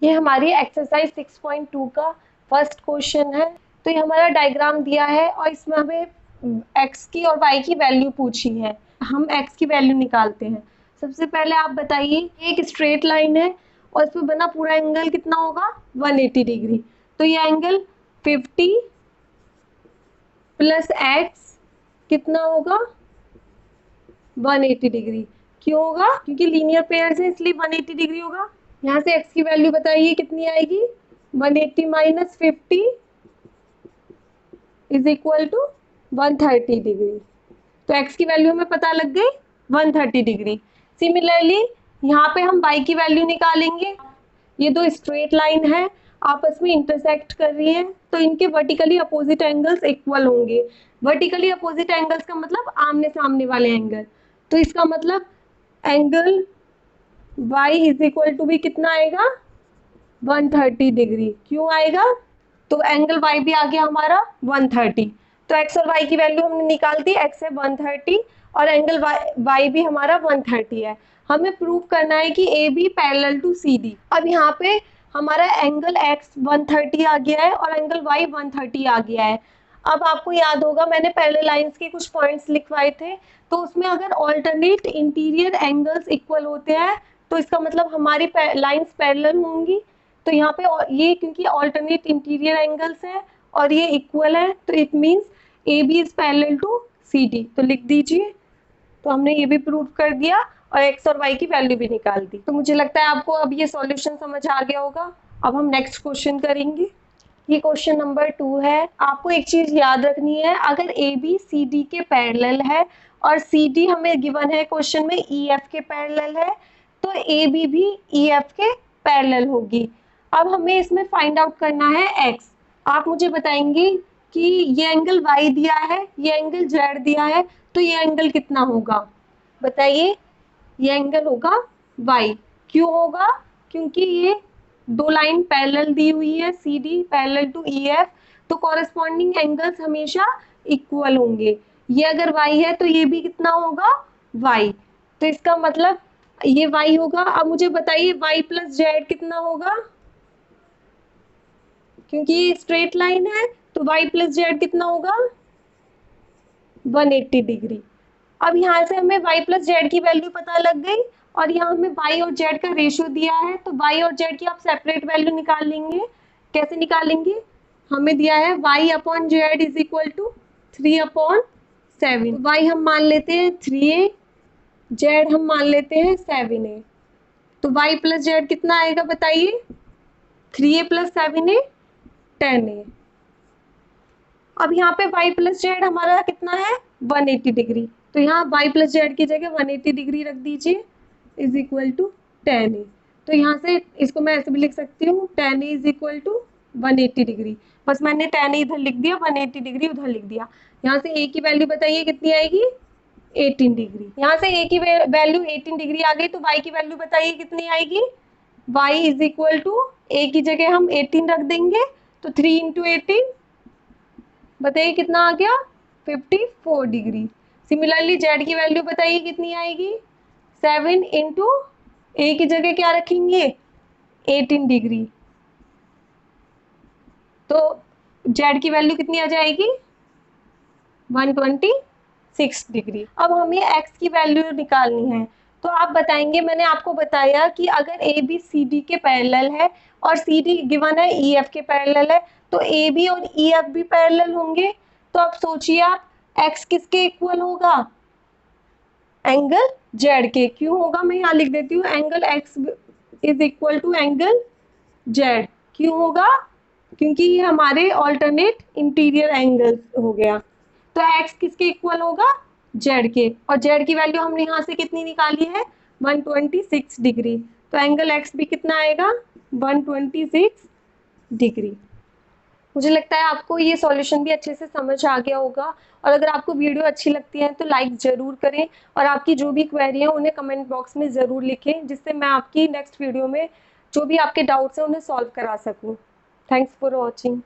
ये हमारी एक्सरसाइज 6.2 का फर्स्ट क्वेश्चन है। तो ये हमारा डायग्राम दिया है और इसमें हमें x की और y की वैल्यू पूछी है। हम x की वैल्यू निकालते हैं। सबसे पहले आप बताइए, एक स्ट्रेट लाइन है और इस पर बना पूरा एंगल कितना होगा 180 डिग्री। तो ये एंगल 50 प्लस x कितना होगा 180 डिग्री। क्यों होगा? क्योंकि लीनियर पेयर है इसलिए 180 डिग्री होगा। यहाँ से x की वैल्यू बताइए कितनी आएगी, 180 minus 50 is equal to 130 degree. तो x की वैल्यू हमें पता लग गई 130 डिग्री। सिमिलरली यहाँ पे हम y की वैल्यू निकालेंगे। ये दो स्ट्रेट लाइन है, आपस में इंटरसेक्ट कर रही है, तो इनके वर्टिकली अपोजिट एंगल्स इक्वल होंगे। वर्टिकली अपोजिट एंगल्स का मतलब आमने सामने वाले एंगल। तो इसका मतलब angle y is equal to भी कितना आएगा 130 डिग्री। क्यों आएगा? तो एंगल y भी आ गया हमारा 130। तो x और y की वैल्यू हमने निकाल दी, x है 130 और एंगल y भी हमारा 130 है। हमें प्रूव करना है कि A B parallel to C D. अब यहाँ पे हमारा एंगल x 130 आ गया है और एंगल y 130 आ गया है। अब आपको याद होगा मैंने पहले लाइंस के कुछ पॉइंट्स लिखवाए थे, तो उसमें अगर ऑल्टरनेट इंटीरियर एंगल्स इक्वल होते हैं तो इसका मतलब हमारी लाइंस पैरेलल होंगी। तो यहाँ पे ये क्योंकि ऑल्टरनेट इंटीरियर एंगल्स है और ये इक्वल है, तो it means A B is parallel to C D. तो लिख दीजिए। तो हमने ये भी प्रूव कर दिया और एक्स और वाई की वैल्यू भी निकाल दी। तो मुझे लगता है आपको अब ये सॉल्यूशन समझ आ गया होगा। अब हम नेक्स्ट क्वेश्चन करेंगे। ये क्वेश्चन नंबर 2 है। आपको एक चीज याद रखनी है, अगर ए बी सी डी के पैरेलल है और सी डी हमें गिवन है क्वेश्चन में ई एफ के पैरेलल है, तो ए बी भी ई एफ के पैरेलल होगी। अब हमें इसमें फाइंड आउट करना है एक्स। आप मुझे बताएंगे कि ये एंगल y दिया है, ये एंगल z दिया है, तो ये एंगल कितना होगा बताइए। ये एंगल होगा y। क्यों होगा? क्योंकि ये दो लाइन पैरेलल दी हुई है, C D parallel to E F, तो कॉरेस्पॉन्डिंग एंगल्स हमेशा इक्वल होंगे। ये अगर y है तो ये भी कितना होगा y। तो इसका मतलब ये y होगा। अब मुझे बताइए y प्लस जेड कितना होगा, क्योंकि ये स्ट्रेट लाइन है तो y प्लस जेड कितना होगा 180 डिग्री। अब यहाँ से हमें y प्लस जेड की वैल्यू पता लग गई और यहाँ हमें y और z का रेशियो दिया है, तो y और z की आप सेपरेट वैल्यू निकाल लेंगे। कैसे निकालेंगे? हमें दिया है y upon Z is equal to 3/7। y हम मान लेते हैं 3a, z हम मान लेते हैं 7a। तो y प्लस जेड कितना आएगा बताइए, 3a प्लस 7a 10a। अब यहाँ पे y प्लस जेड हमारा कितना है 180 डिग्री, तो यहाँ y प्लस जेड की जगह 180 डिग्री रख दीजिए इज इक्वल टू 10a। तो यहाँ से इसको मैं ऐसे भी लिख सकती हूँ 10a is equal to 180 degree. बस मैंने 10a इधर लिख दिया, 180 डिग्री उधर लिख दिया। यहाँ से a की वैल्यू बताइए कितनी आएगी 18 डिग्री। यहाँ से a की वैल्यू 18 डिग्री आ गई, तो y की वैल्यू बताइए कितनी आएगी, y is equal to a की जगह हम 18 रख देंगे, तो 3 इंटू 18 बताइए कितना आ गया 54 डिग्री। सिमिलरली z की वैल्यू बताइए कितनी आएगी, 7 इंटू a की जगह क्या रखेंगे 18 डिग्री, तो z की वैल्यू कितनी आ जाएगी 126 डिग्री। अब हमें x की वैल्यू निकालनी है। तो आप बताएंगे, मैंने आपको बताया कि अगर ए बी सी डी के पैरेलल है और सी डी गिवन है ई एफ के पैरेलल है, तो ए बी और ई एफ भी पैरेलल होंगे। तो अब सोचिए आप x किसके इक्वल होगा, एंगल z के। क्यों होगा मैं यहाँ लिख देती हूँ, angle x is equal to angle z। क्यों होगा? क्योंकि ये हमारे ऑल्टरनेट इंटीरियर एंगल हो गया। तो x किसके इक्वल होगा z के, और z की वैल्यू हमने यहाँ से कितनी निकाली है 126 डिग्री। तो एंगल x भी कितना आएगा 126 डिग्री। मुझे लगता है आपको ये सॉल्यूशन भी अच्छे से समझ आ गया होगा। और अगर आपको वीडियो अच्छी लगती है तो लाइक ज़रूर करें और आपकी जो भी क्वेरी है उन्हें कमेंट बॉक्स में ज़रूर लिखें, जिससे मैं आपकी नेक्स्ट वीडियो में जो भी आपके डाउट्स हैं उन्हें सॉल्व करा सकूं। Thanks for watching.